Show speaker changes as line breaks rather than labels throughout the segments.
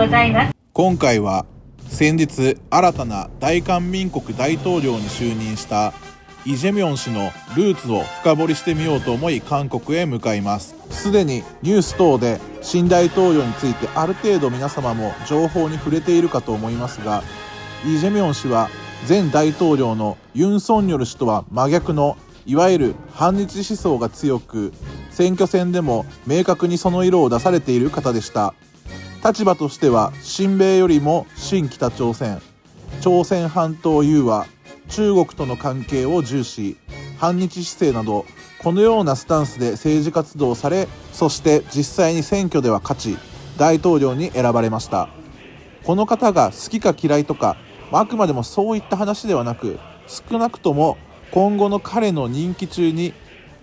ございます。
今回は先日新たな大韓民国大統領に就任したイ・ジェミョン氏のルーツを深掘りしてみようと思い韓国へ向かいます。すでにニュース等で新大統領についてある程度皆様も情報に触れているかと思いますが、イ・ジェミョン氏は前大統領のユン・ソンニョル氏とは真逆のいわゆる反日思想が強く、選挙戦でも明確にその色を出されている方でした。立場としては親米よりも親北朝鮮、朝鮮半島融和、中国との関係を重視、反日姿勢などこのようなスタンスで政治活動をされ、そして実際に選挙では勝ち大統領に選ばれました。この方が好きか嫌いとか、あくまでもそういった話ではなく、少なくとも今後の彼の任期中に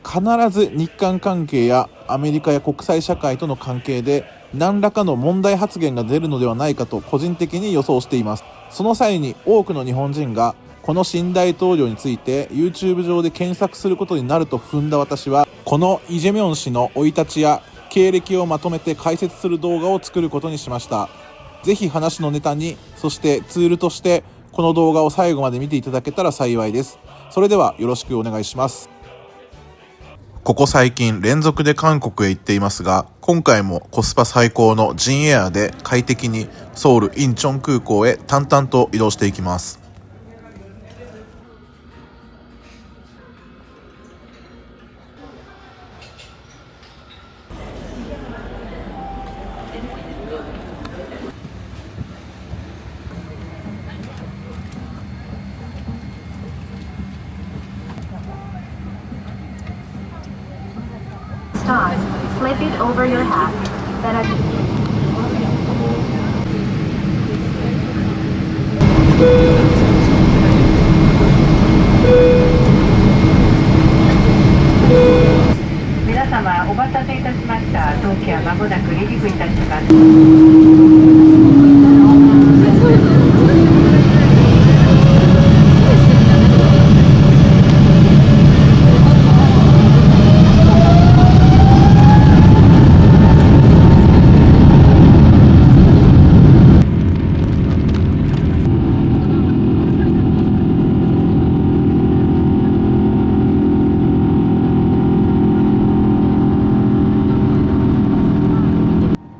必ず日韓関係やアメリカや国際社会との関係で何らかの問題発言が出るのではないかと個人的に予想しています。その際に多くの日本人がこの新大統領について YouTube 上で検索することになると踏んだ私は、このイ・ジェミョン氏の生い立ちや経歴をまとめて解説する動画を作ることにしました。ぜひ話のネタに、そしてツールとしてこの動画を最後まで見ていただけたら幸いです。それではよろしくお願いします。ここ最近連続で韓国へ行っていますが、今回もコスパ最高のジンエアで快適にソウルインチョン空港へ淡々と移動していきます。
Stars, flip it over your hat. That 皆様お待たせいたしました。当機はまもなく離陸いたします。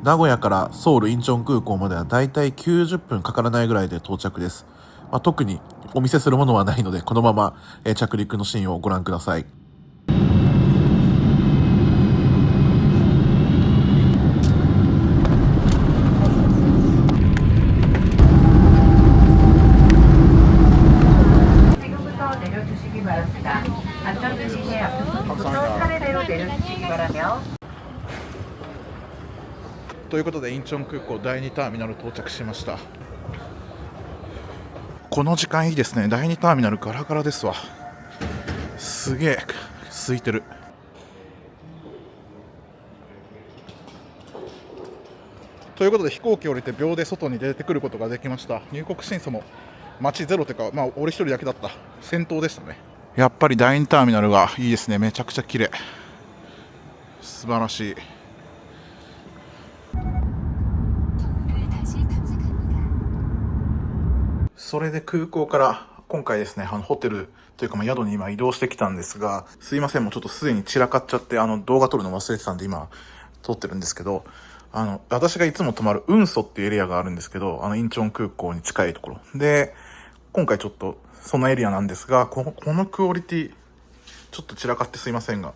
名古屋からソウルインチョン空港まではだいたい90分かからないぐらいで到着です。特にお見せするものはないので、このまま着陸のシーンをご覧ください。ということでインチョン空港第2ターミナル到着しました。この時間いいですね。第2ターミナルガラガラですわ。すげえ空いてる。ということで飛行機を降りて秒で外に出てくることができました。入国審査も待ちゼロというか、俺一人だけだった。先頭でしたね。やっぱり第2ターミナルがいいですね。めちゃくちゃ綺麗、素晴らしい。それで空港から今回ですね、ホテルというか宿に今移動してきたんですが、すいません、もうちょっとすでに散らかっちゃって動画撮るの忘れてたんで今撮ってるんですけど、私がいつも泊まるウンソっていうエリアがあるんですけど、インチョン空港に近いところで、今回ちょっとそのエリアなんですが、このクオリティちょっと散らかってすいませんが、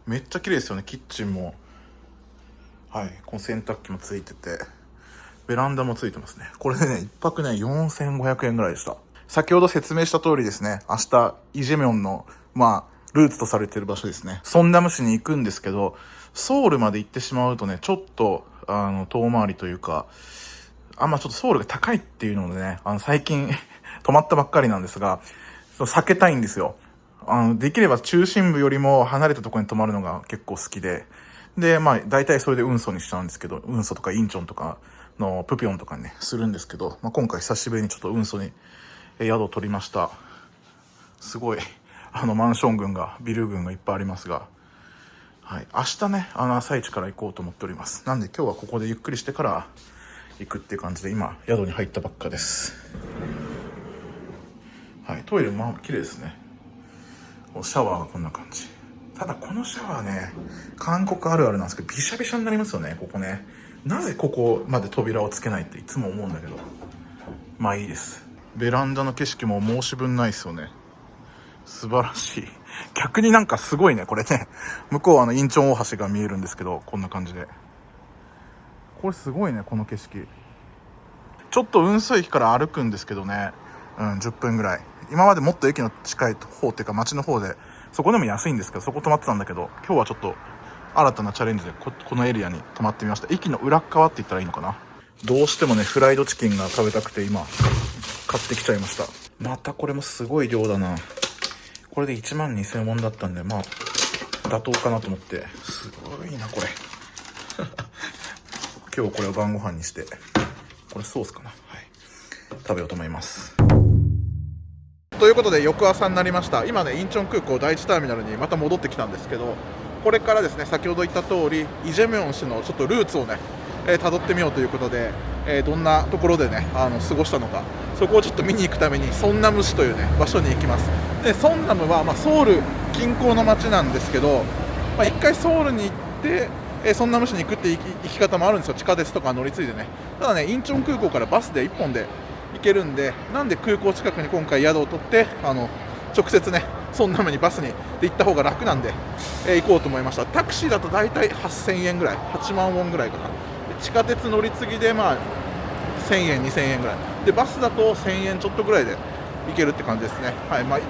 めっちゃ綺麗ですよね。キッチンも、はい、この洗濯機もついてて、ベランダもついてますね。これでね、一泊ね、4500円ぐらいでした。先ほど説明した通りですね、明日、イ・ジェミョンの、ルーツとされている場所ですね。ソンナム市に行くんですけど、ソウルまで行ってしまうとね、ちょっと、遠回りというか、ちょっとソウルが高いっていうのでね、最近、泊まったばっかりなんですが、避けたいんですよ。できれば中心部よりも離れたところに泊まるのが結構好きで、で、大体それでウンソにしちゃうんですけど、ウンソとかインチョンとかのプピョンとかにね、するんですけど、今回久しぶりにちょっとウンソに宿を取りました。すごい、マンション群が、ビル群がいっぱいありますが、はい。明日ね、朝一から行こうと思っております。なんで今日はここでゆっくりしてから行くっていう感じで、今宿に入ったばっかです。はい、トイレも綺麗ですね。シャワーがこんな感じ。ただこのシャワーね、韓国あるあるなんですけど、びしゃびしゃになりますよね、ここね。なぜここまで扉をつけないっていつも思うんだけど、まあいいです。ベランダの景色も申し分ないですよね。素晴らしい。逆になんかすごいね、これね。向こうはインチョン大橋が見えるんですけど、こんな感じで。これすごいね、この景色。ちょっと雲水駅から歩くんですけどね、10分ぐらい。今までもっと駅の近い方っていうか街の方で、そこでも安いんですけど、そこ泊まってたんだけど、今日はちょっと新たなチャレンジでこのエリアに泊まってみました。駅の裏側って言ったらいいのかな。どうしてもね、フライドチキンが食べたくて今、買ってきちゃいました。またこれもすごい量だな。これで12,000ウォンだったんで、まあ、妥当かなと思って。すごいな、これ。今日これを晩ご飯にして、これソースかな。はい。食べようと思います。ということで、翌朝になりました。今ね、インチョン空港第一ターミナルにまた戻ってきたんですけど、これからですね、先ほど言った通り、イ・ジェミョン氏のちょっとルーツをね、辿ってみようということで、どんなところでね、過ごしたのか、そこをちょっと見に行くために、ソンナム市というね、場所に行きます。で、ソンナムは、ソウル近郊の町なんですけど、一回ソウルに行って、ソンナム市に行くって行き方もあるんですよ。地下鉄とか乗り継いでね。ただね、インチョン空港からバスで1本で行けるんで、なんで空港近くに今回宿を取って、直接ね、ソンナムにバスにで行った方が楽なんで、行こうと思いました。タクシーだと大体8000円ぐらい、8万ウォンぐらいかな。地下鉄乗り継ぎで1000円、2000円ぐらいで、バスだと1000円ちょっとぐらいで行けるって感じですね。はい、1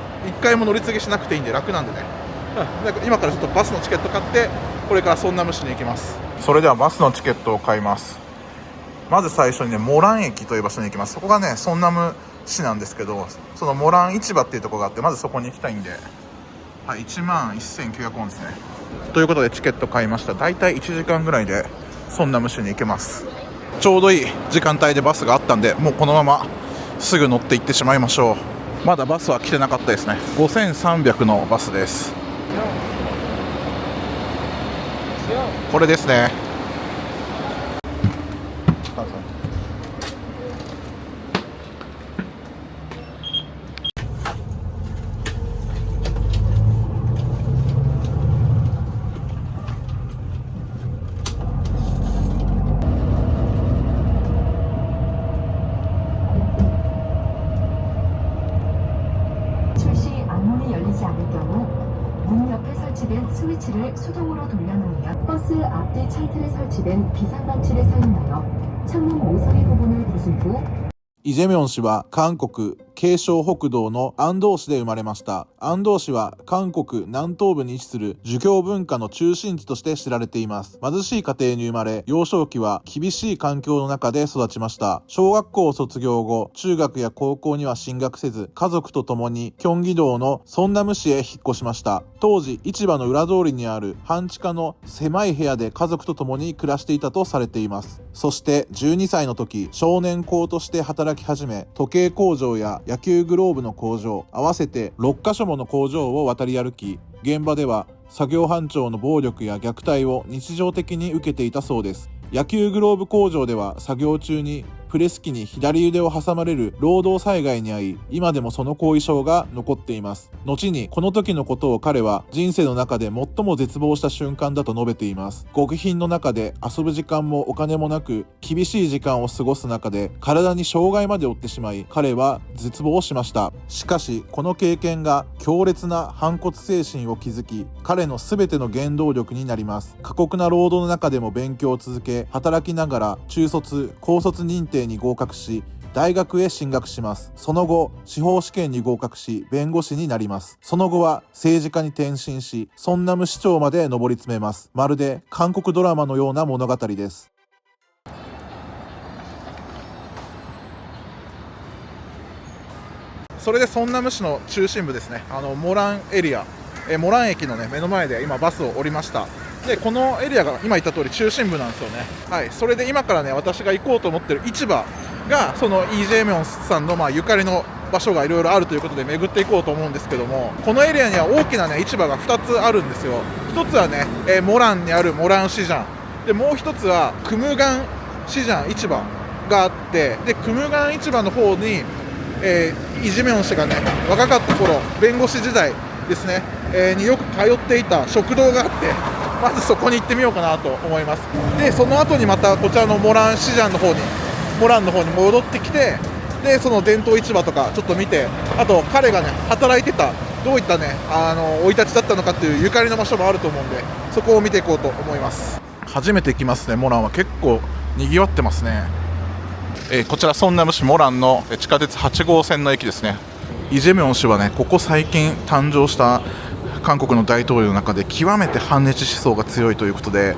回も乗り継ぎしなくていいんで楽なんでね、今からちょっとバスのチケット買ってこれからソンナム市に行きます。それではバスのチケットを買います。まず最初にね、モラン駅という場所に行きます。そこがね、ソンナム市なんですけど、そのモラン市場っていうところがあって、まずそこに行きたいんで、はい、11,900ウォンですね。ということでチケット買いました。だいたい1時間ぐらいでソンナム市に行けます。ちょうどいい時間帯でバスがあったんで、もうこのまますぐ乗って行ってしまいましょう。まだバスは来てなかったですね。5300のバスです。これですね。
스위치를 수동으로 돌려놓으면 버스 앞뒤 차이틀에 설치된 비상방치를 사용하여 창문 모서리 부분을 부순 후
イ・ジェミョン氏は韓国慶尚北道の安道市で生まれました。安道市は韓国南東部に位置する儒教文化の中心地として知られています。貧しい家庭に生まれ、幼少期は厳しい環境の中で育ちました。小学校を卒業後、中学や高校には進学せず、家族と共にキョンギ道のソンナム市へ引っ越しました。当時、市場の裏通りにある半地下の狭い部屋で家族と共に暮らしていたとされています。そして12歳の時、少年工として働き始め、時計工場や野球グローブの工場、合わせて6カ所もの工場を渡り歩き、現場では作業班長の暴力や虐待を日常的に受けていたそうです。野球グローブ工場では作業中にプレス機に左腕を挟まれる労働災害に遭い、今でもその後遺症が残っています。後にこの時のことを彼は人生の中で最も絶望した瞬間だと述べています。極貧の中で遊ぶ時間もお金もなく、厳しい時間を過ごす中で体に障害まで負ってしまい、彼は絶望しました。しかしこの経験が強烈な反骨精神を築き、彼の全ての原動力になります。過酷な労働の中でも勉強を続け、働きながら中卒、高卒認定に合格し、大学へ進学します。その後、司法試験に合格し、弁護士になります。その後は政治家に転身し、ソンナム市長まで上り詰めます。まるで韓国ドラマのような物語です。それでソンナム市の中心部ですね、モランエリア、モラン駅のね、目の前で今バスを降りました。で、このエリアが今言った通り中心部なんですよね。はい、それで今からね、私が行こうと思ってる市場が、そのイ・ジェミョンさんのゆかりの場所がいろいろあるということで巡っていこうと思うんですけども、このエリアには大きなね、市場が2つあるんですよ。1つはね、モランにあるモラン市場で、もう1つはクムガン市場市場があって、でクムガン市場の方に、イ・ジェミョン氏がね若かった頃、弁護士時代ですね、によく通っていた食堂があって、まずそこに行ってみようかなと思います。でその後にまたこちらのモランの方に戻ってきて、でその伝統市場とかちょっと見て、あと彼がね働いてたどういったね生い立ちだったのかっていうゆかりの場所もあると思うんで、そこを見ていこうと思います。初めて来ますね。モランは結構にぎわってますね。こちらソンナム市モランの地下鉄8号線の駅ですね。イ・ジェミョン氏はねここ最近誕生した韓国の大統領の中で極めて反日思想が強いということで、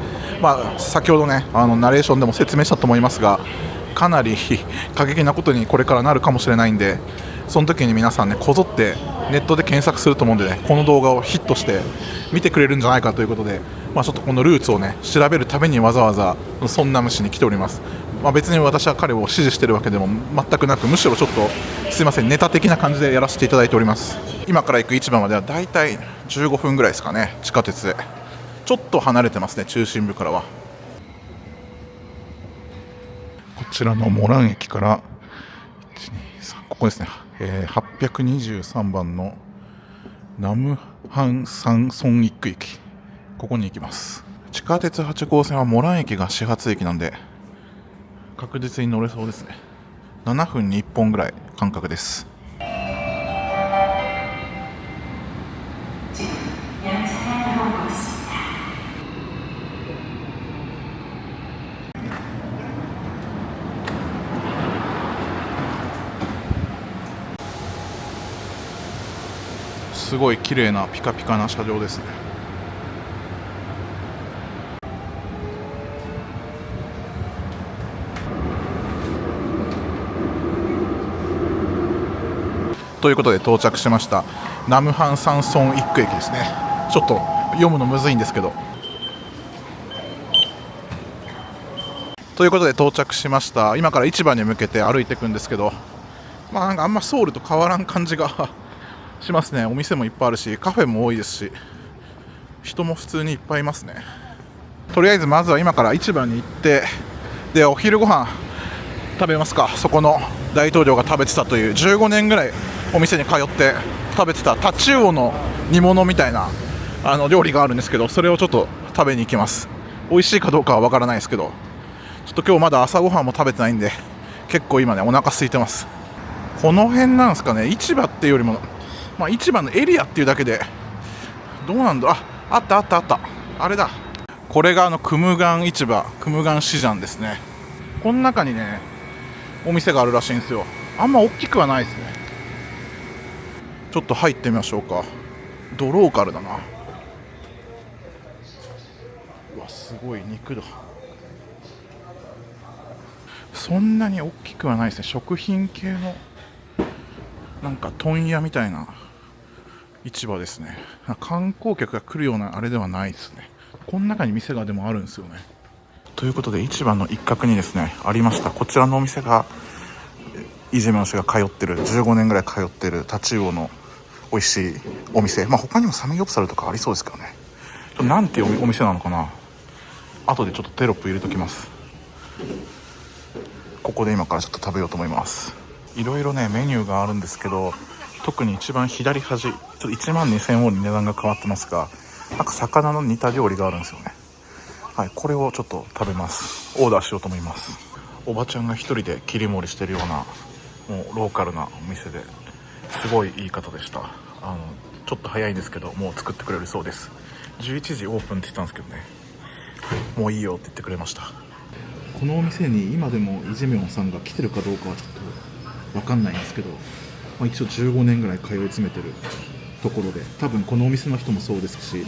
先ほどねナレーションでも説明したと思いますが、かなり過激なことにこれからなるかもしれないんで、その時に皆さんねこぞってネットで検索すると思うんでね、この動画をヒットして見てくれるんじゃないかということで、ちょっとこのルーツをね調べるためにわざわざソンナム市に来ております。別に私は彼を支持しているわけでも全くなく、むしろちょっとすいません、ネタ的な感じでやらせていただいております。今から行く市場まではだいたい15分ぐらいですかね、地下鉄で。ちょっと離れてますね、中心部からは。こちらのモラン駅からここですね、823番のナムハンサンソンイック駅、ここに行きます。地下鉄8号線はモラン駅が始発駅なんで確実に乗れそうですね。7分に1本ぐらい間隔です。すごい綺麗なピカピカな車両ですね。ということで到着しました。ナムハンサンソンイック駅ですね。ちょっと読むのむずいんですけど。ということで到着しました。今から市場に向けて歩いていくんですけど、なんかあんまソウルと変わらん感じがしますね。お店もいっぱいあるし、カフェも多いですし、人も普通にいっぱいいますね。とりあえずまずは今から市場に行って、でお昼ご飯食べますか。そこの大統領が食べてたという15年ぐらいお店に通って食べてたタチウオの煮物みたいな料理があるんですけど、それをちょっと食べに行きます。美味しいかどうかはわからないですけど、ちょっと今日まだ朝ごはんも食べてないんで結構今ねお腹空いてます。この辺なんですかね、市場っていうよりも、市場のエリアっていうだけでどうなんだ。あったあれだ。これがクムガン市場、クムガン市場ですね。この中にねお店があるらしいんですよ。あんま大きくはないですね。ちょっと入ってみましょうか。ドローカルだな。うわすごい肉だ。そんなに大きくはないですね。食品系のなんか問屋みたいな市場ですね。観光客が来るようなあれではないですね。この中に店がでもあるんですよね。ということで市場の一角にですねありました。こちらのお店がイ・ジェミョン氏が通ってる15年ぐらい通ってるタチウオの美味しいお店。他にもサムギョプサルとかありそうですけどね。なんていうお店なのかな。後でちょっとテロップ入れときます。ここで今からちょっと食べようと思います。いろいろねメニューがあるんですけど、特に一番左端ちょっと12,000ウォンに値段が変わってますが、なんか魚の煮た料理があるんですよね。はい、これをちょっと食べます。オーダーしようと思います。おばちゃんが一人で切り盛りしてるようなもうローカルなお店ですごいいい方でした。ちょっと早いんですけどもう作ってくれるそうです。11時オープンって言ったんですけどね、もういいよって言ってくれました。このお店に今でもイ・ジェミョンさんが来てるかどうかはちょっと分かんないんですけど、一応15年ぐらい通い詰めてるところで、多分このお店の人もそうですし、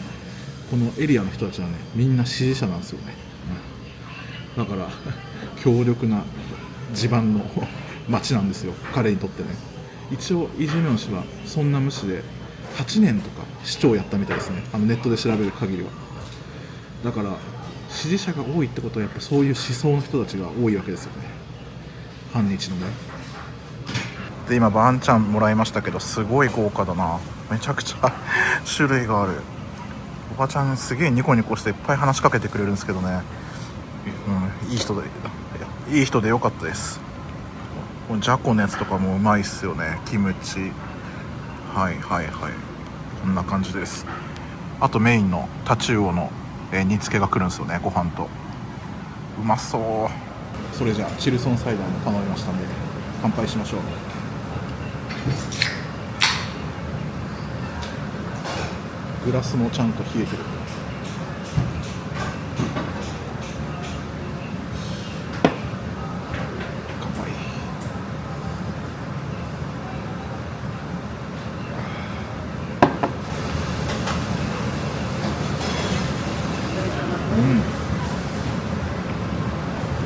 このエリアの人たちはねみんな支持者なんですよね、だから強力な地盤の街なんですよ彼にとってね。一応イ・ジェミョン氏はそんな無視で8年とか市長やったみたいですね。ネットで調べる限りは。だから支持者が多いってことはやっぱそういう思想の人たちが多いわけですよね、反日のね。で今バンチャンもらいましたけど、すごい豪華だな。めちゃくちゃ種類がある。おばちゃんすげえニコニコしていっぱい話しかけてくれるんですけどね、いい人だ。いい人でよかったです。このジャコのやつとかもうまいっすよね。キムチ、はいはいはい、こんな感じです。あとメインのタチウオの、煮付けが来るんですよね、ご飯と。うまそう。それじゃあチルソンサイダーも頼みましたんで乾杯しましょう。グラスもちゃんと冷えてる。乾杯。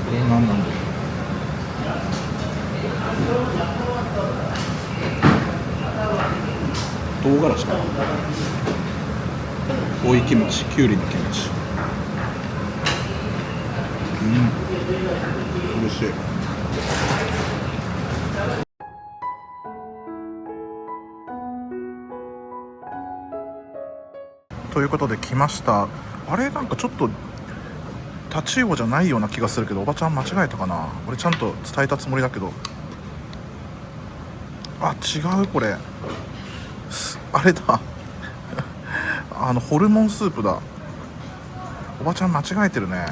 これ何なんだろう。唐辛子かな。追いキムチ、きゅうりのキムチ。美味しい。ということで来ました。あれ、なんかちょっとタチウオじゃないような気がするけど、おばちゃん間違えたかな。俺ちゃんと伝えたつもりだけど、あ、違う。これあれだホルモンスープだ。おばちゃん間違えてるね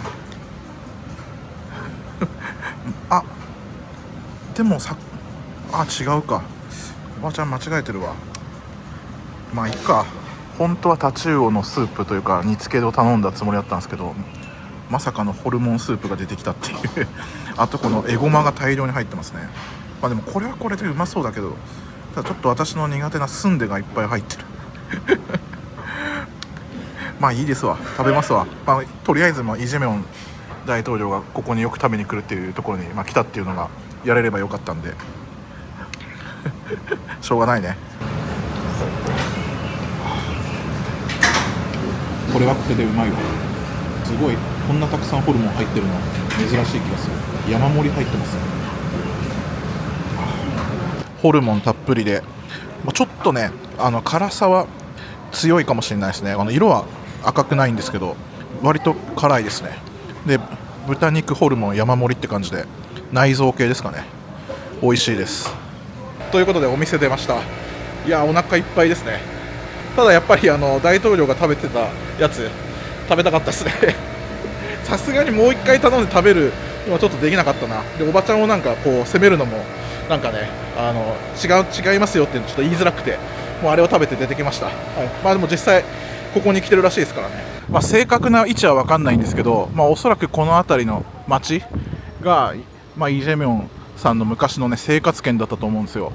あ、でもさ、違うか。おばちゃん間違えてるわ。まあいいか。本当はタチウオのスープというか煮付けを頼んだつもりだったんですけど、まさかのホルモンスープが出てきたっていうあとこのエゴマが大量に入ってますね。まあでもこれはこれでうまそうだけど、ただちょっと私の苦手なスンデがいっぱい入ってるまあいいですわ、食べますわ。まあ、とりあえずイ・ジェミョン大統領がここによく食べに来るっていうところに、来たっていうのがやれればよかったんでしょうがないね。これはこれでうまいわ。すごい、こんなたくさんホルモン入ってるの珍しい気がする。山盛り入ってますね。ホルモンたっぷりで、ちょっとね、辛さは強いかもしれないですね。色は赤くないんですけど割と辛いですね。で、豚肉ホルモン山盛りって感じで内臓系ですかね。美味しいです。ということでお店出ました。いや、お腹いっぱいですね。ただやっぱり大統領が食べてたやつ食べたかったですねさすがにもう一回頼んで食べるのはちょっとできなかったな。で、おばちゃんをなんかこう責めるのもなんかね、違いますよってちょっと言いづらくて、もうあれを食べて出てきました。はい、でも実際ここに来てるらしいですからね。正確な位置は分かんないんですけど、おそらくこの辺りの町が、イ・ジェミョンさんの昔のね生活圏だったと思うんですよ。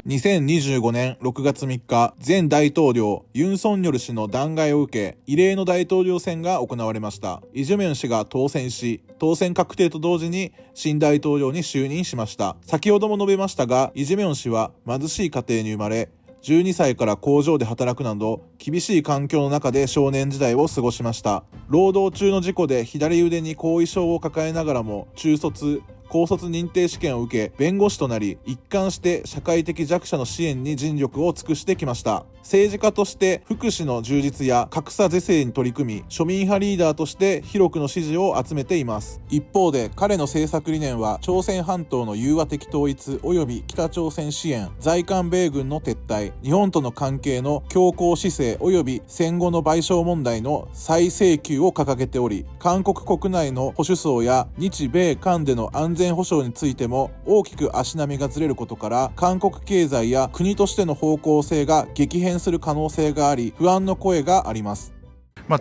2025年6月3日、前大統領ユン・ソンニョル氏の弾劾を受け、異例の大統領選が行われました。イ・ジェミョン氏が当選し、当選確定と同時に新大統領に就任しました。先ほども述べましたが、イ・ジェミョン氏は貧しい家庭に生まれ、12歳から工場で働くなど厳しい環境の中で少年時代を過ごしました。労働中の事故で左腕に後遺症を抱えながらも中卒高卒認定試験を受け弁護士となり、一貫して社会的弱者の支援に尽力を尽くしてきました。政治家として福祉の充実や格差是正に取り組み、庶民派リーダーとして広くの支持を集めています。一方で彼の政策理念は朝鮮半島の融和的統一及び北朝鮮支援、在韓米軍の撤退、日本との関係の強硬姿勢及び戦後の賠償問題の再請求を掲げており、韓国国内の保守層や日米韓での安全保障についても大きく足並みがずれることから、韓国経済や国としての方向性が激変する可能性があり、不安の声があります。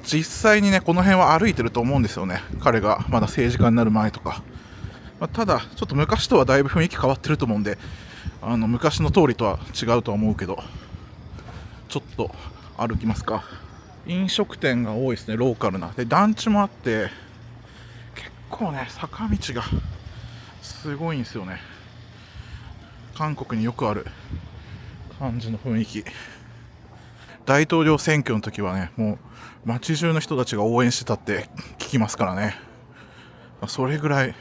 実際にね、この辺は歩いてると思うんですよね。彼がまだ政治家になる前とか。ただちょっと昔とはだいぶ雰囲気変わってると思うんで、昔の通りとは違うとは思うけど、ちょっと歩きますか。飲食店が多いですね、ローカルな。で、団地もあって、結構ね、坂道がすごいんですよね。韓国によくある感じの雰囲気。大統領選挙の時はね、もう街中の人たちが応援してたって聞きますからね。それぐらい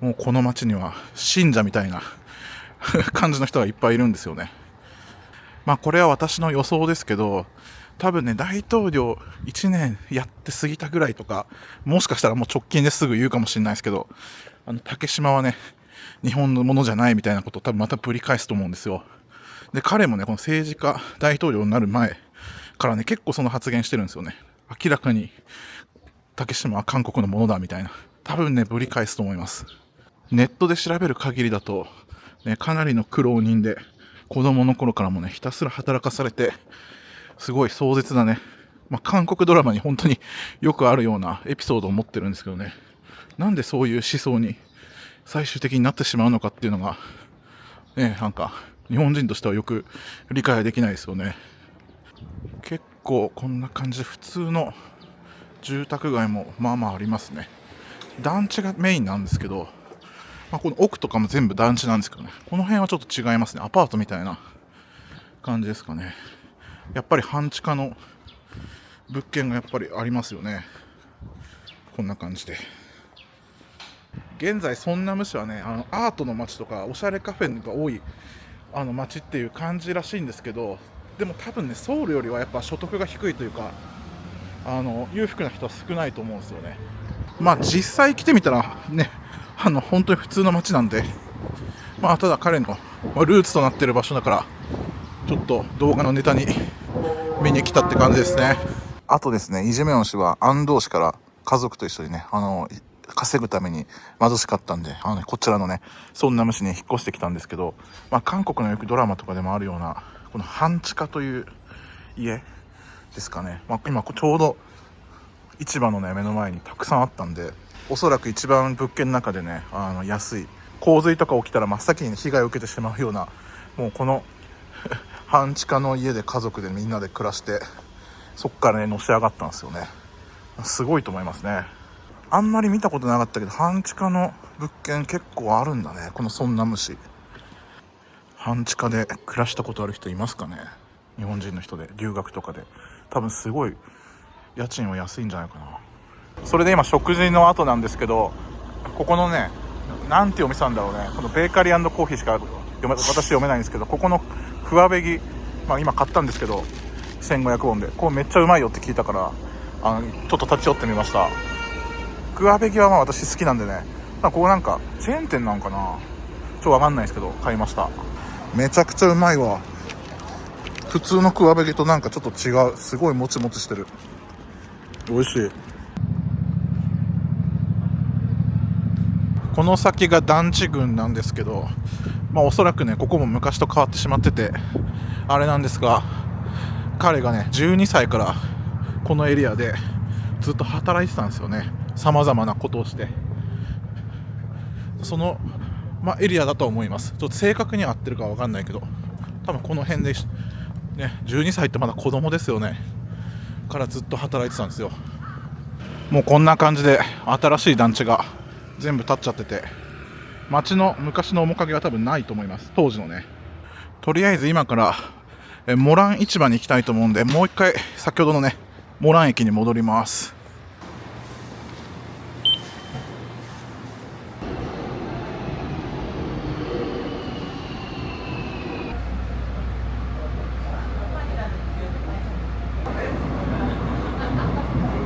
もうこの街には信者みたいな感じの人がいっぱいいるんですよね。これは私の予想ですけど、多分ね、大統領1年やって過ぎたぐらいとか、もしかしたらもう直近ですぐ言うかもしれないですけど、竹島はね、日本のものじゃないみたいなことを多分またぶり返すと思うんですよ。で、彼もね、この政治家、大統領になる前からね、結構その発言してるんですよね。明らかに竹島は韓国のものだみたいな。多分ね、ぶり返すと思います。ネットで調べる限りだと、ね、かなりの苦労人で、子供の頃からもね、ひたすら働かされて、すごい壮絶なね、韓国ドラマに本当によくあるようなエピソードを持ってるんですけどね、なんでそういう思想に最終的になってしまうのかっていうのが、ね、なんか日本人としてはよく理解できないですよね。結構こんな感じで普通の住宅街もまあまあありますね。団地がメインなんですけど、この奥とかも全部団地なんですけどね、この辺はちょっと違いますね。アパートみたいな感じですかね。やっぱり半地下の物件がやっぱりありますよね。こんな感じで、現在ソンナム市はね、アートの街とかおしゃれカフェが多い街っていう感じらしいんですけど、でも多分ね、ソウルよりはやっぱ所得が低いというか、裕福な人は少ないと思うんですよね。実際来てみたらね、本当に普通の街なんで、ただ彼のルーツとなっている場所だから、ちょっと動画のネタに見に来たって感じですね。あとですね、イ・ジェミョン氏は安藤市から家族と一緒にね、稼ぐために貧しかったんで、こちらのね、ソンナム市に引っ越してきたんですけど、韓国のよくドラマとかでもあるような、この半地下という家ですかね。今ちょうど市場のね、目の前にたくさんあったんで、おそらく一番物件の中でね、安い、洪水とか起きたら真っ先に被害を受けてしまうような、もうこの半地下の家で家族でみんなで暮らして、そっからね、のし上がったんですよね。すごいと思いますね。あんまり見たことなかったけど、半地下の物件結構あるんだね、このソンナム市。半地下で暮らしたことある人いますかね。日本人の人で、留学とかで。多分すごい家賃は安いんじゃないかな。それで今食事の後なんですけど、ここのね、なんてお店なんだろうね、このベーカリー&コーヒーしか私読めないんですけど、ここのクワベギ、今買ったんですけど1500ウォンで、これめっちゃうまいよって聞いたから、ちょっと立ち寄ってみました。クワベギは私好きなんでね、ここなんかチェーン店なんかな、ちょっとわかんないですけど買いました。めちゃくちゃうまいわ。普通のクワベギとなんかちょっと違う、すごいもちもちしてる、美味しい。この先が団地群なんですけど、おそらくね、ここも昔と変わってしまっててあれなんですが、彼がね12歳からこのエリアでずっと働いてたんですよね。さまざまなことをして、その、エリアだと思います。ちょっと正確に合ってるかは分かんないけど、多分この辺でね、12歳ってまだ子供ですよね、からずっと働いてたんですよ。もうこんな感じで新しい団地が全部建っちゃってて、街の昔の面影は多分ないと思います、当時のね。とりあえず今からモラン市場に行きたいと思うんで、もう一回先ほどのねモラン駅に戻ります。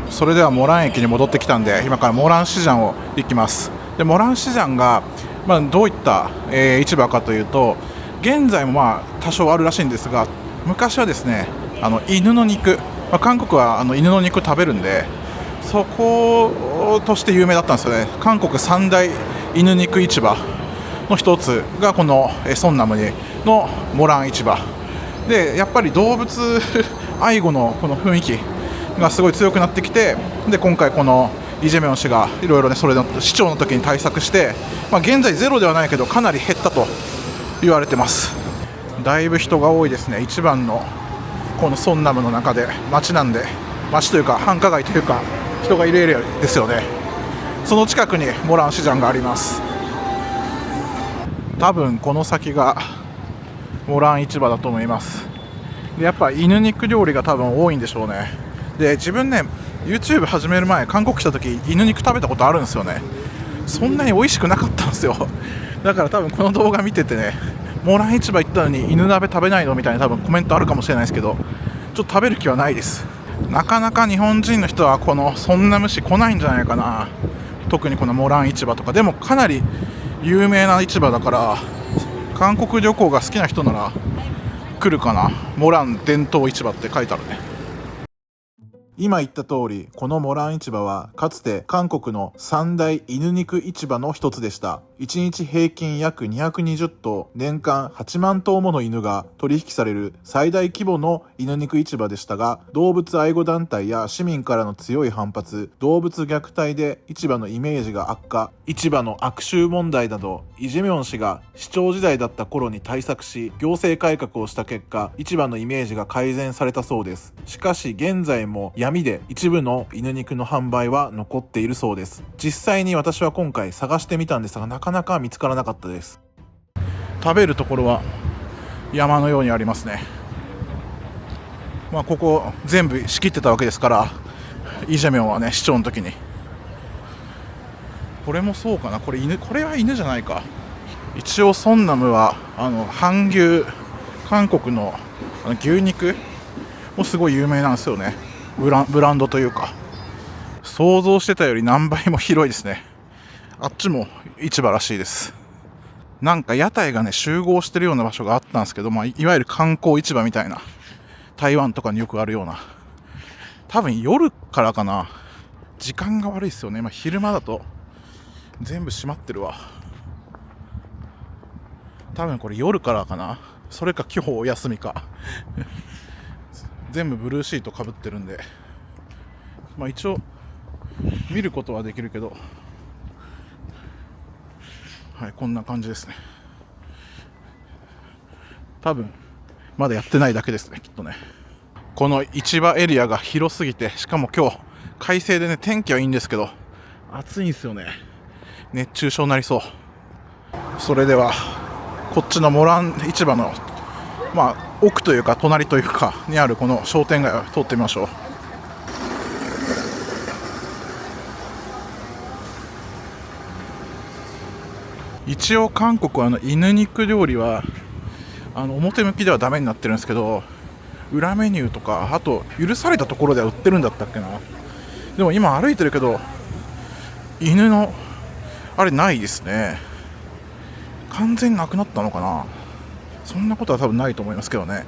それではモラン駅に戻ってきたんで、今からモランシジャンを行きます。でモランシジャンが、どういった、市場かというと、現在も多少あるらしいんですが、昔はですね、犬の肉、韓国は犬の肉食べるんで、そことして有名だったんですよね。韓国三大犬肉市場の一つがこのソンナムのモラン市場で、やっぱり動物愛護のこの雰囲気がすごい強くなってきて、で今回このイ・ジェミョン氏がいろいろね、それの市長の時に対策して、現在ゼロではないけどかなり減ったと言われてます。だいぶ人が多いですね。一番のこのソンナムの中で、街なんで、街というか繁華街というか人がいるエリアですよね。その近くにモランシジャンがあります。多分この先がモラン市場だと思います。でやっぱ犬肉料理が多分多いんでしょうね。で自分ね YouTube 始める前、韓国来た時犬肉食べたことあるんですよね。そんなに美味しくなかったんですよ。だから多分この動画見ててね、モラン市場行ったのに犬鍋食べないのみたいな多分コメントあるかもしれないですけど、ちちょっと食べる気はないです。なかなか日本人の人はこのソンナム市来ないんじゃないかな。特にこのモラン市場とか。でもかなり有名な市場だから、韓国旅行が好きな人なら来るかな。モラン伝統市場って書いてあるね。今言った通り、このモラン市場はかつて韓国の三大犬肉市場の一つでした。1日平均約220頭、年間8万頭もの犬が取引される最大規模の犬肉市場でしたが、動物愛護団体や市民からの強い反発、動物虐待で市場のイメージが悪化、市場の悪臭問題など、イ・ジェミョン氏が市長時代だった頃に対策し、行政改革をした結果、市場のイメージが改善されたそうです。しかし現在も闇で一部の犬肉の販売は残っているそうです。実際に私は今回探してみたんですが、なかなか見つからなかったです。食べるところは山のようにありますね。ここ全部仕切ってたわけですから、イ・ジェミョンはね、市長の時に。これもそうかな。これは犬じゃないか。一応ソンナムは韓牛、韓国の牛肉もすごい有名なんですよね。ブランドというか、想像してたより何倍も広いですね。あっちも市場らしいです。なんか屋台がね集合してるような場所があったんですけど、いわゆる観光市場みたいな、台湾とかによくあるような。多分夜からかな。時間が悪いですよね。昼間だと全部閉まってるわ。多分これ夜からかな。それか今日お休みか全部ブルーシートかぶってるんで、一応見ることはできるけど、はい、こんな感じですね。多分まだやってないだけですね、きっとね。この市場エリアが広すぎて、しかも今日快晴でね、天気はいいんですけど暑いんですよね。熱中症になりそう。それではこっちのモラン市場の奥というか隣というかにあるこの商店街を通ってみましょう。一応韓国は犬肉料理は表向きではダメになってるんですけど、裏メニューとか、あと許されたところでは売ってるんだったっけな。でも今歩いてるけど犬のあれないですね。完全になくなったのかな。そんなことは多分ないと思いますけどね。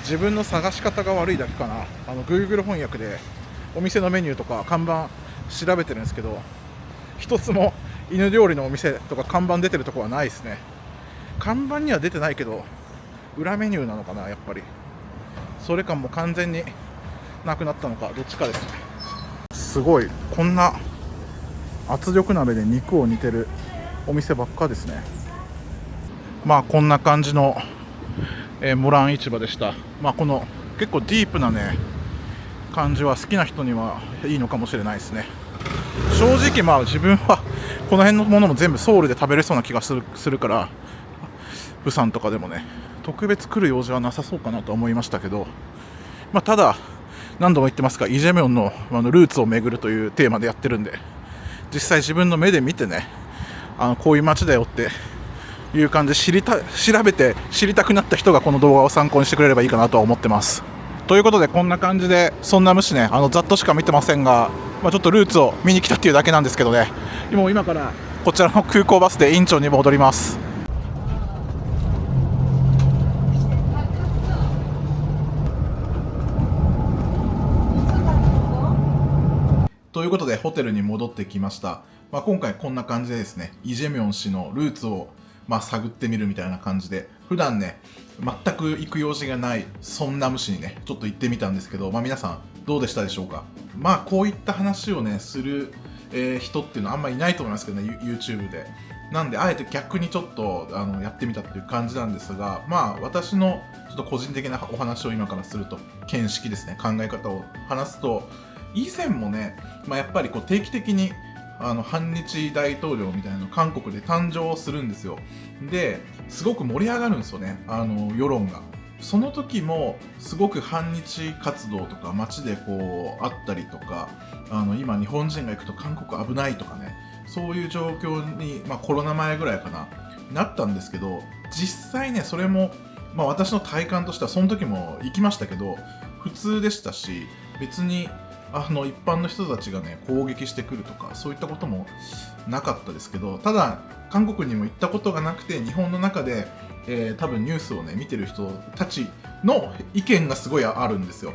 自分の探し方が悪いだけかな。Google 翻訳でお店のメニューとか看板調べてるんですけど、一つも犬料理のお店とか看板出てるとこはないですね。看板には出てないけど裏メニューなのかな、やっぱり。それかもう完全になくなったのか、どっちかですね。すごい、こんな圧力鍋で肉を煮てるお店ばっかですね。こんな感じの、モラン市場でした。この結構ディープなね感じは好きな人にはいいのかもしれないですね。正直自分はこの辺のものも全部ソウルで食べれそうな気がするから、釜山とかでもね特別来る用事はなさそうかなと思いましたけど、ただ何度も言ってますが、イ・ジェミョンのルーツを巡るというテーマでやってるんで、実際自分の目で見てね、こういう街だよっていう感じで調べて知りたくなった人がこの動画を参考にしてくれればいいかなとは思ってます。ということで、こんな感じでソンナム市ね、ざっとしか見てませんが、ちょっとルーツを見に来たっていうだけなんですけどね、もう今からこちらの空港バスでインチョンに戻ります。ということでホテルに戻ってきました。今回こんな感じでですね、イ・ジェミョン氏のルーツを探ってみるみたいな感じで、普段ね全く行く用事がないソンナム市にねちょっと行ってみたんですけど、皆さんどうでしたでしょうか。こういった話をねする、人っていうのはあんまりいないと思いますけどね、 YouTube で。なんであえて逆にちょっとやってみたっていう感じなんですが、私のちょっと個人的なお話を今からすると、見識ですね、考え方を話すと、以前もね、やっぱり定期的に反日大統領みたいなの韓国で誕生するんですよ。ですごく盛り上がるんですよね、世論が。その時もすごく反日活動とか街であったりとか、今日本人が行くと韓国危ないとかね、そういう状況に、コロナ前ぐらいかなったんですけど、実際ねそれも、私の体感としてはその時も行きましたけど、普通でしたし、別に一般の人たちがね攻撃してくるとかそういったこともなかったですけど、ただ韓国にも行ったことがなくて、日本の中で、多分ニュースをね見てる人たちの意見がすごいあるんですよ。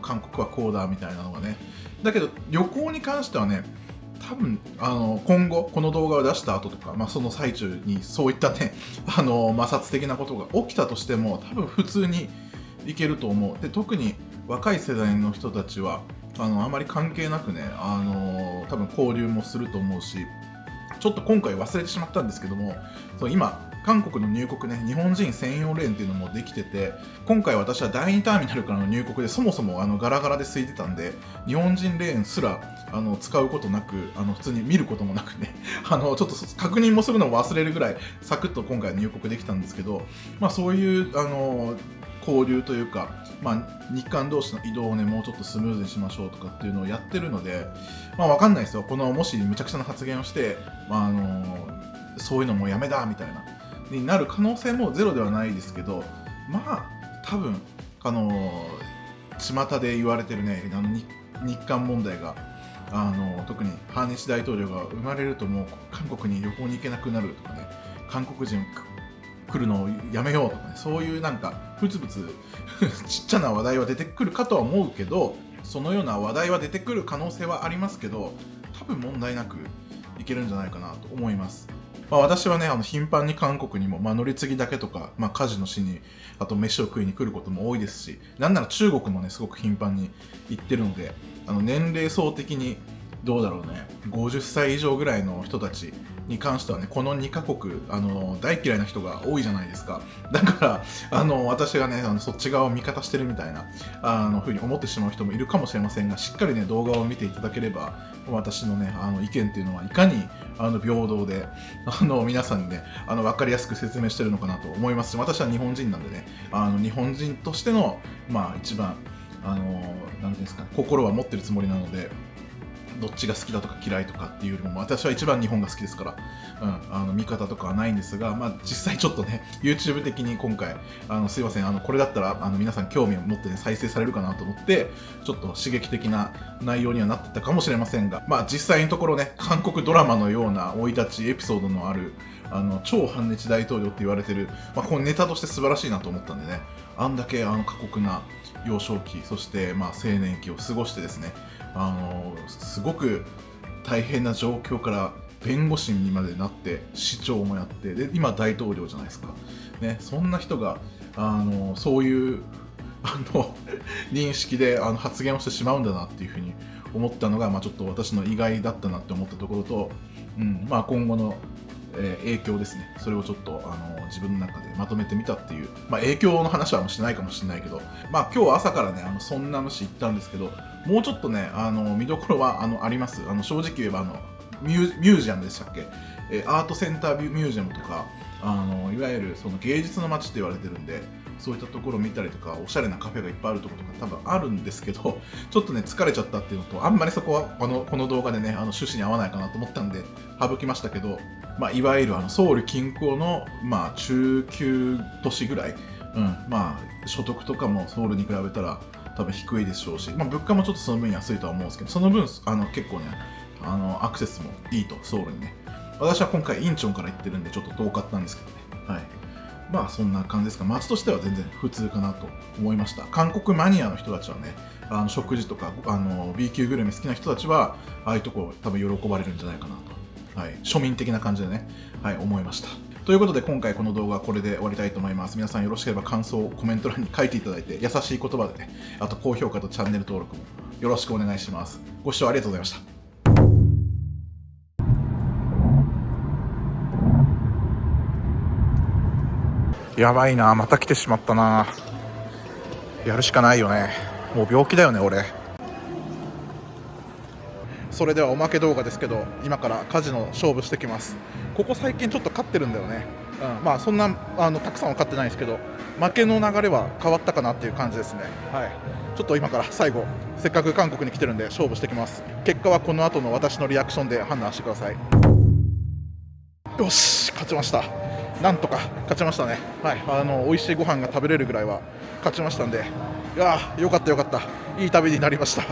韓国はこうだみたいなのがね。だけど旅行に関してはね、多分今後この動画を出した後とか、その最中にそういったね摩擦的なことが起きたとしても、多分普通に行けると思う。で、特に若い世代の人たちはあまり関係なくね多分交流もすると思うし、ちょっと今回忘れてしまったんですけども、今韓国の入国ね、日本人専用レーンっていうのもできてて、今回私は第2ターミナルからの入国でそもそもガラガラで空いてたんで、日本人レーンすら使うことなく、普通に見ることもなくねちょっと確認もするのも忘れるぐらいサクッと今回入国できたんですけど、そういう交流というか、日韓同士の移動をねもうちょっとスムーズにしましょうとかっていうのをやってるので、わかんないですよ。もしむちゃくちゃな発言をして、そういうのもやめだみたいなになる可能性もゼロではないですけど、多分巷で言われてるね日韓問題が特に反日大統領が生まれると、もう韓国に旅行に行けなくなるとかね、韓国人来るのをやめようとかね、そういうなんかブツブツちっちゃな話題は出てくるかとは思うけど、そのような話題は出てくる可能性はありますけど、多分問題なくいけるんじゃないかなと思います。私はね頻繁に韓国にも、乗り継ぎだけとか、家事のしにあと飯を食いに来ることも多いですし、なんなら中国もねすごく頻繁に行ってるので、年齢層的にどうだろうね、50歳以上ぐらいの人たちに関してはね、この2カ国大嫌いな人が多いじゃないですか。だから私がねそっち側を味方してるみたいな風に思ってしまう人もいるかもしれませんが、しっかりね動画を見ていただければ、私のね意見っていうのはいかに平等で皆さんにね分かりやすく説明してるのかなと思いますし、私は日本人なんでね日本人としての一番なんていうんですか、心は持ってるつもりなので、どっちが好きだとか嫌いとかっていうよりも、私は一番日本が好きですから、見方とかはないんですが、実際ちょっとね YouTube 的に今回すいませんこれだったら皆さん興味を持ってね再生されるかなと思って、ちょっと刺激的な内容にはなってたかもしれませんが、実際のところね韓国ドラマのような生い立ちエピソードのある超反日大統領って言われてる、このネタとして素晴らしいなと思ったんでね、あんだけ過酷な幼少期、そして青年期を過ごしてですね、すごく大変な状況から弁護士にまでなって市長もやって、で今大統領じゃないですか、ね、そんな人がそういう認識で発言をしてしまうんだなっていうふうに思ったのが、ちょっと私の意外だったなって思ったところと、今後の影響ですね、それをちょっと自分の中でまとめてみたっていう、影響の話はもうしてないかもしれないけど、今日朝からねソンナム市行ったんですけど、もうちょっとね見どころはあります。正直言えばミュージアムでしたっけ、アートセンターミュージアムとかいわゆるその芸術の街って言われてるんで、そういったところを見たりとか、おしゃれなカフェがいっぱいあるところとか多分あるんですけど、ちょっとね疲れちゃったっていうのと、あんまりそこはこの動画でね趣旨に合わないかなと思ったんで省きましたけど、いわゆるソウル近郊の中級都市ぐらい、所得とかもソウルに比べたら多分低いでしょうし、物価もちょっとその分安いとは思うんですけど、その分結構ねアクセスもいいと、ソウルにね。私は今回インチョンから行ってるんでちょっと遠かったんですけどね、そんな感じですが、街としては全然普通かなと思いました。韓国マニアの人たちはね食事とかB 級グルメ好きな人たちはああいうとこ多分喜ばれるんじゃないかなと、庶民的な感じでね、思いました。ということで今回この動画はこれで終わりたいと思います。皆さんよろしければ感想をコメント欄に書いていただいて、優しい言葉でね、あと高評価とチャンネル登録もよろしくお願いします。ご視聴ありがとうございました。やばいな、また来てしまったな。やるしかないよね。もう病気だよね俺。それではおまけ動画ですけど、今からカジノ勝負してきます。ここ最近ちょっと勝ってるんだよね。そんなたくさんは勝ってないですけど、負けの流れは変わったかなっていう感じですね。ちょっと今から最後、せっかく韓国に来てるんで勝負してきます。結果はこの後の私のリアクションで判断してください。よし、勝ちました。なんとか勝ちましたね。美味しいご飯が食べれるぐらいは勝ちましたんで、いやーよかったよかった、いい旅になりました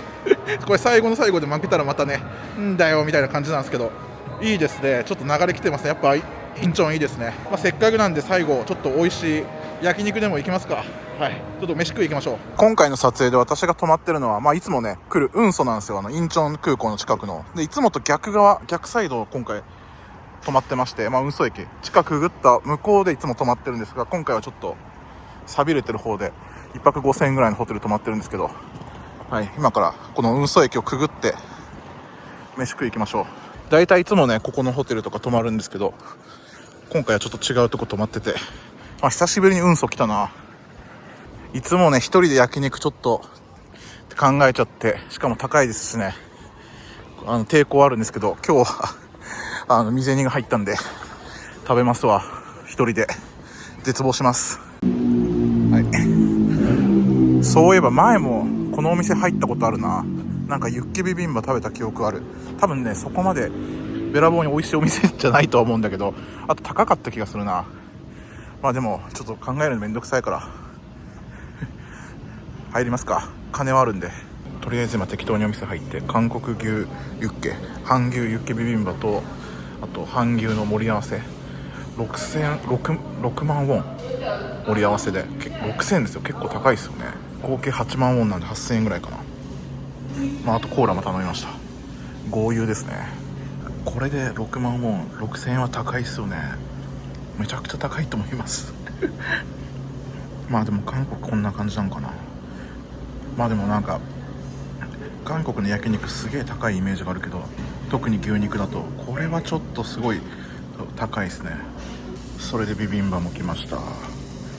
これ最後の最後で負けたらまたねんだよみたいな感じなんですけど、いいですね、ちょっと流れ来てますね。やっぱインチョンいいですね。せっかくなんで最後ちょっと美味しい焼肉でも行きますか。はい、ちょっと飯食い行きましょう。今回の撮影で私が泊まってるのは、いつもね来る運蘇なんですよ。インチョン空港の近くので、いつもと逆サイドを今回泊まってまして、運蘇駅近くぐった向こうでいつも泊まってるんですが、今回はちょっと寂れてる方で1泊5000円ぐらいのホテル泊まってるんですけど、はい、今からこの運蘇駅をくぐって飯食い行きましょう。だいたいいつもねここのホテルとか泊まるんですけど、今回はちょっと違うとこ泊まってて、久しぶりに運蘇来たな。いつもね一人で焼肉ちょっとって考えちゃって、しかも高いですしね、抵抗あるんですけど、今日は未銭が入ったんで食べますわ。一人で絶望します。はい、そういえば前もこのお店入ったことあるな。なんかユッケビビンバ食べた記憶ある。多分ねそこまでべらぼうに美味しいお店じゃないとは思うんだけど、あと高かった気がするな。でもちょっと考えるのめんどくさいから入りますか。金はあるんで。とりあえず今適当にお店入って、韓国牛ユッケ、韓牛ユッケビビンバと、あと韓牛の盛り合わせ6万ウォン盛り合わせで6000円ですよ。結構高いですよね。合計8万ウォンなんで8000円ぐらいかな。あとコーラも頼みました。豪遊ですね。これで6万ウォン6000円は高いですよね。めちゃくちゃ高いと思いますでも韓国こんな感じなのかな。でもなんか韓国の焼肉すげえ高いイメージがあるけど、特に牛肉だとこれはちょっとすごい高いですね。それでビビンバも来ました。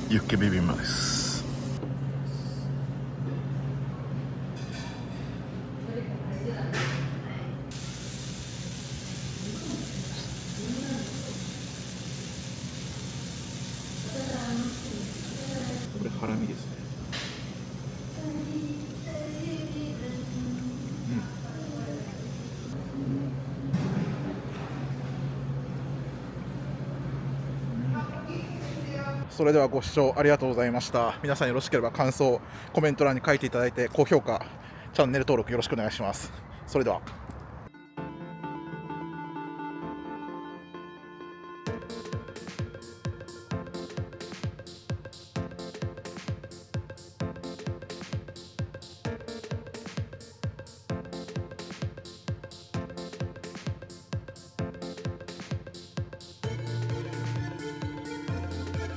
ユッケビビンバです。これハラミですね。それではご視聴ありがとうございました。皆さんよろしければ感想コメント欄に書いていただいて、高評価チャンネル登録よろしくお願いします。それでは。